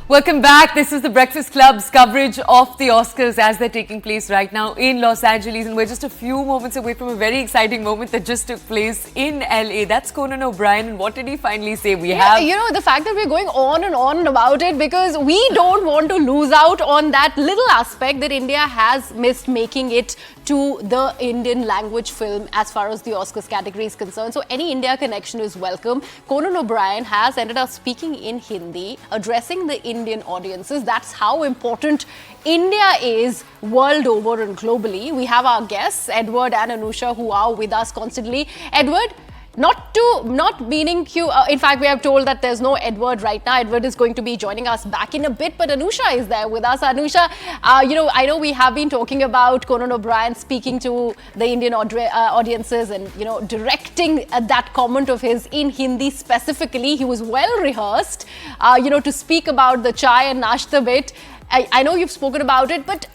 Welcome back. This is the Breakfast Club's coverage of the Oscars as they're taking place right now in Los Angeles. And we're just a few moments away from a very exciting moment that just took place in LA. That's Conan O'Brien. And what did he finally say? The fact that we're going on about it because we don't want to lose out on that little aspect that India has missed making it to the Indian language film as far as the Oscars category is concerned. So any India connection is welcome. Conan O'Brien has ended up speaking in Hindi, addressing the Indian audiences. That's how important India is world over and globally. We have our guests, Edward and Anusha, who are with us constantly. Edward, not meaning you. In fact, we have told that there's no Edward right now. Edward is going to be joining us back in a bit, but Anusha is there with us. Anusha, I know we have been talking about Conan O'Brien speaking to the Indian audiences and, directing that comment of his in Hindi specifically. He was well rehearsed, to speak about the chai and nashta bit. I know you've spoken about it, but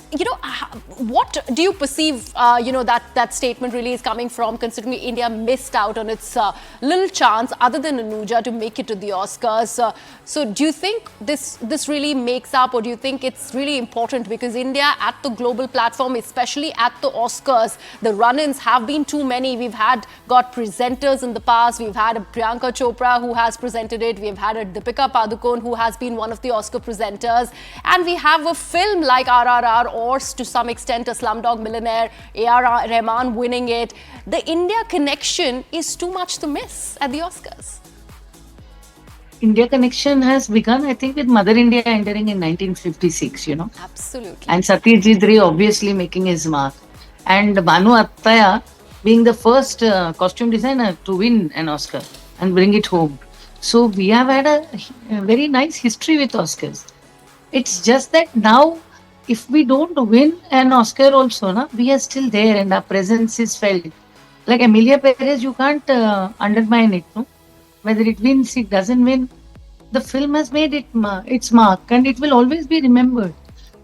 what do you perceive? That statement really is coming from, considering India missed out on its little chance, other than Anuja, to make it to the Oscars. So, do you think this really makes up, or do you think it's really important because India at the global platform, especially at the Oscars, the run-ins have been too many. We've got presenters in the past. We've had a Priyanka Chopra who has presented it. We've had a Deepika Padukone who has been one of the Oscar presenters, and we have a film like RRR or to some extent a Slumdog Millionaire, A.R. Rahman winning it. The India connection is too much to miss at the Oscars. India connection has begun, I think, with Mother India entering in 1956, Absolutely. And Satyajit Ray obviously making his mark. And Banu Attaya being the first costume designer to win an Oscar and bring it home. So we have had a very nice history with Oscars. It's just that now, if we don't win an Oscar also, we are still there and our presence is felt. Like Emilia Perez, you can't undermine it. No? Whether it wins, it doesn't win. The film has made its mark and it will always be remembered.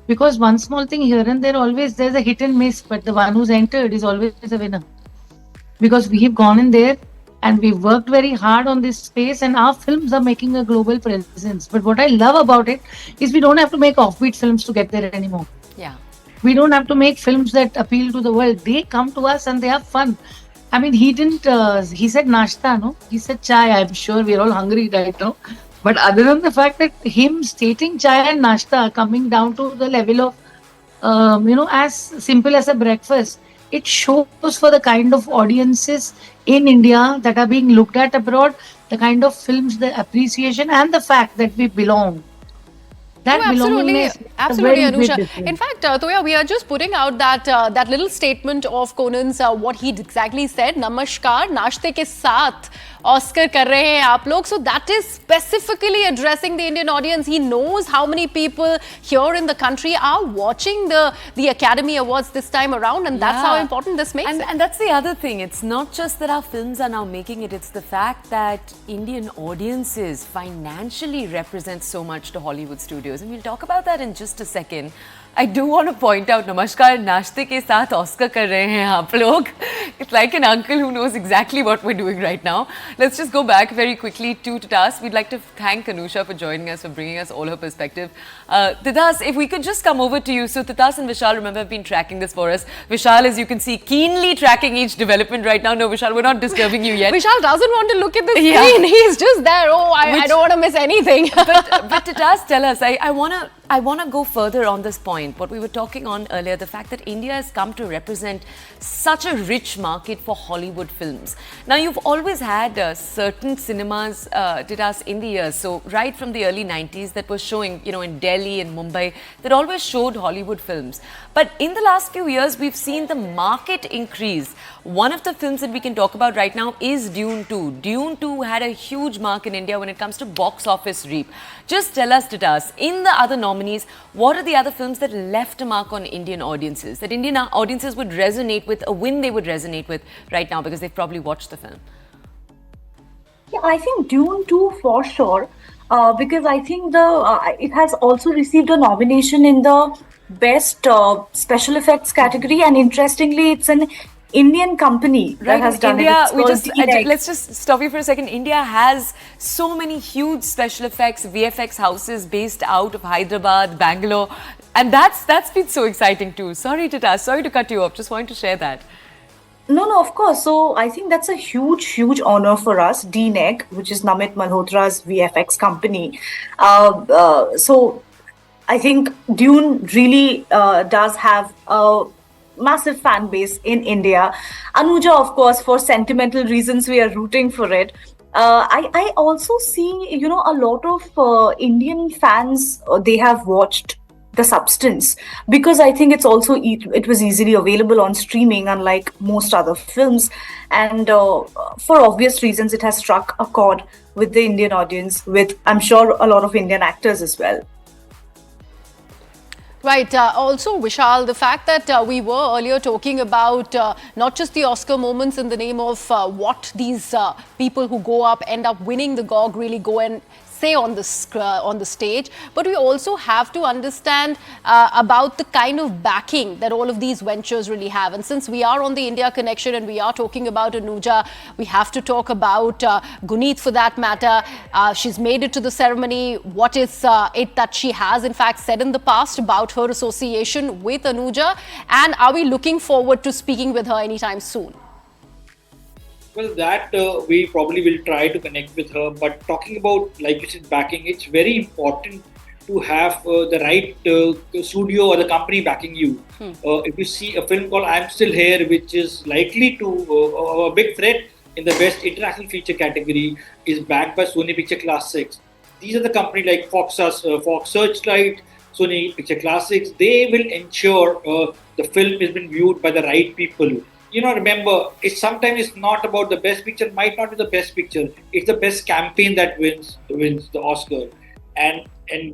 Because one small thing here and there, there's a hit and miss, but the one who's entered is always a winner. Because we have gone in there and we've worked very hard on this space and our films are making a global presence. But what I love about it is we don't have to make offbeat films to get there anymore. Yeah. We don't have to make films that appeal to the world. They come to us and they have fun. I mean, he didn't, he said nashta, no? He said chai. I'm sure we're all hungry right now. But other than the fact that him stating chai and nashta coming down to the level of, as simple as a breakfast, it shows for the kind of audiences in India that are being looked at abroad, the kind of films, the appreciation and the fact that we belong. Absolutely, Anusha. In fact, Toya, we are just putting out that little statement of Conan's, what he exactly said. Namaskar, नाश्ते के साथ Oscar कर रहे हैं आप लोग. So that is specifically addressing the Indian audience. He knows how many people here in the country are watching the Academy Awards this time around, and that's how important this makes it. And that's the other thing. It's not just that our films are now making it. It's the fact that Indian audiences financially represent so much to Hollywood studios. And we'll talk about that in just a second. I do want to point out, Namaskar, नाश्ते के साथ Oscar कर रहे हैं आप लोग. It's like an uncle who knows exactly what we're doing right now. Let's just go back very quickly to Titas. We'd like to thank Anusha for joining us, for bringing us all her perspective. Titas, if we could just come over to you. So Titas and Vishal, remember, have been tracking this for us. Vishal, as you can see, keenly tracking each development right now. No, Vishal, we're not disturbing you yet. Vishal doesn't want to look at the screen. He's just there. I don't want to miss anything. but Titas, tell us, I want to go further on this point. What we were talking on earlier, the fact that India has come to represent such a rich market for Hollywood films. Now, you've always had certain cinemas, Titas, in the years. So, right from the early 90s that were showing, in Delhi and Mumbai, that always showed Hollywood films. But in the last few years, we've seen the market increase. One of the films that we can talk about right now is Dune 2. Dune 2 had a huge mark in India when it comes to box office reap. Just tell us, Titas, in the other nominees, what are the other films that left a mark on Indian audiences, that Indian audiences would resonate with, a win they would resonate with right now because they've probably watched the film? Yeah, I think Dune 2 for sure, because I think it has also received a nomination in the Best Special Effects category, and interestingly, it's an Indian company that Right, has in done it. India, It's called DNEG. let's just stop you for a second. India has so many huge special effects, VFX houses based out of Hyderabad, Bangalore, and that's been so exciting too. Sorry, Tata, sorry to cut you off. Just wanted to share that. No, no, of course. So I think that's a huge, huge honor for us. DNEG, which is Namit Malhotra's VFX company. So I think Dune really does have a massive fan base in India. Anuja, of course, for sentimental reasons, we are rooting for it. I also see, a lot of Indian fans, they have watched The Substance because I think it was easily available on streaming, unlike most other films. And for obvious reasons, it has struck a chord with the Indian audience, with, I'm sure, a lot of Indian actors as well. Right. Also, Vishal, the fact that we were earlier talking about not just the Oscar moments in the name of what these people who go up, end up winning the GOG really go and say on the stage, but we also have to understand about the kind of backing that all of these ventures really have. And since we are on the India connection and we are talking about Anuja, we have to talk about Guneet for that matter. She's made it to the ceremony. What is it that she has in fact said in the past about her association with Anuja, and are we looking forward to speaking with her anytime soon? Well, that we probably will try to connect with her. But talking about, like you said, backing, it's very important to have the right studio or the company backing you. If you see a film called I'm Still Here, which is likely to a big threat in the Best International Feature category, is backed by Sony Picture Classics. These are the company like Fox Searchlight, Sony Picture Classics. They will ensure the film has been viewed by the right people. Remember, sometimes it's not about the best picture, might not be the best picture. It's the best campaign that wins the Oscar. And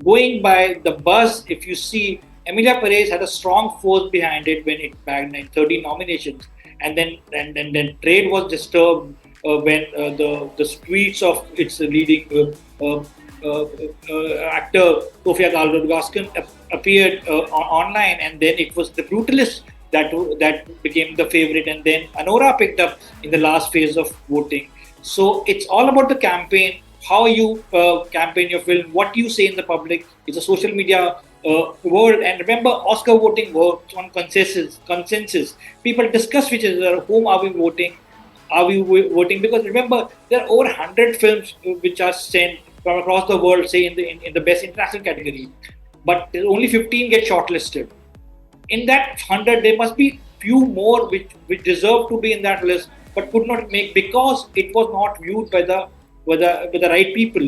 going by the buzz, if you see, Emilia Perez had a strong force behind it when it bagged 13 nominations. And then trade was disturbed when the tweets of its leading actor Sofia Gaskin appeared online, and then it was The Brutalist that became the favorite, and then Anora picked up in the last phase of voting. So it's all about the campaign, how you campaign your film, what you say in the public. It's a social media world, and remember, Oscar voting works on consensus. People discuss which is whom are we voting, because remember, there are over 100 films which are sent from across the world, say in the best international category, but only 15 get shortlisted. In that 100, there must be few more which deserve to be in that list, but could not make because it was not viewed by the right people.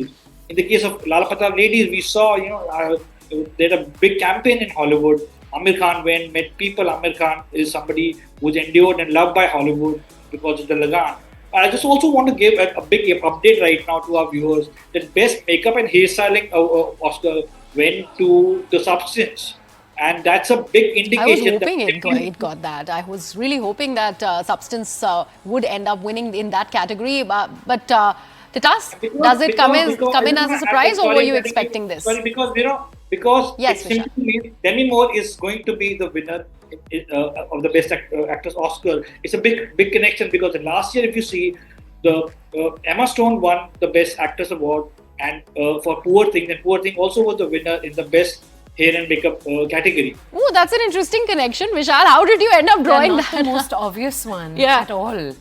In the case of Lala Patap Ladies, we saw they had a big campaign in Hollywood. Amir Khan went, met people. Amir Khan is somebody who's endured and loved by Hollywood because of the Lagan. I just also want to give a big update right now to our viewers that Best Makeup and Hairstyling Oscar went to The Substance. And that's a big indication. I was hoping it got that. I was really hoping that Substance would end up winning in that category. But Titas, does it come in as a surprise, or were you expecting this? Sorry, because yes, it simply means Demi Moore is going to be the winner of the Best Actress Oscar. It's a big connection because last year, if you see, the Emma Stone won the Best Actress award, and for Poor Things, and Poor Thing also was the winner in the Best Hair and Makeup category. Oh, that's an interesting connection, Vishal. How did you end up drawing Not that? the most obvious one Yeah. at all.